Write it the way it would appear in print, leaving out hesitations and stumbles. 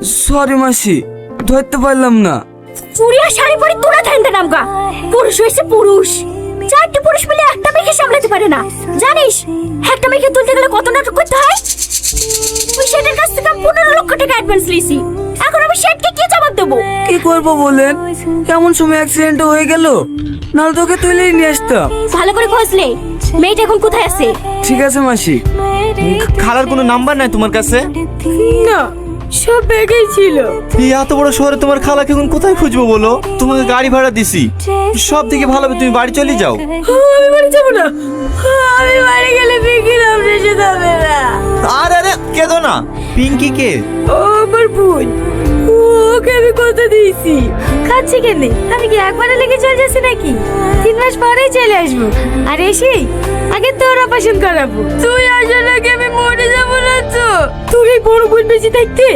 Sorry মাসি, ধরতে পারলাম না। চুড়ি আর শাড়ি পরে তোরা ঠান্ডা নামগা। পুরুষ হয়েছে পুরুষ, চারটি পুরুষ মিলে একটা মেয়েকে সামলাতে পারে না। জানিস একটা মেয়েকে তুলতে গেলে কত নাটক করতে হয়? ওই শেঠের কাছ থেকে 15 লক্ষ টাকা অ্যাডভান্স লিয়েছি। এখন আমি শেঠকে কি জবাব দেবো? কি করবো বলেন, কেমন সময় অ্যাক্সিডেন্ট হয়ে গেল, নাহলে তোকে তুলেই নিয়ে আসতাম। ভালো করে খোঁজ নে, মেয়েটা এখন কোথায় আছে? ঠিক আছে মাসি। খালার কোনো নাম্বার নাই তোমার কাছে? না, সব ব্যাগেই ছিল। এই এত বড় শহরে তোমার খালাকে এখন কোথায় খুঁজবো বলো? তোমাকে গাড়ি ভাড়া দিছি, সব থেকে ভালো হবে তুমি বাড়ি চলে যাও। আমি বাড়ি যাবো না। আমি বাড়ি গেলে বিক্রি হবে যেতে হবে না। আরে আরে কেঁদো না। পিঙ্কি কে? ও আমার বোন, ওকে আমি কথা দিয়েছি। খাচ্ছি কেন? আমি কি একবারে লেগে চলে যাচ্ছি নাকি? 3 মাস পরেই চলে আসবো। আর এসে আগে তোর অপারেশন করাবো। তুই আসলে আমি মরে যাবো না তো? তোর এই বড় বোন বেঁচে থাকতে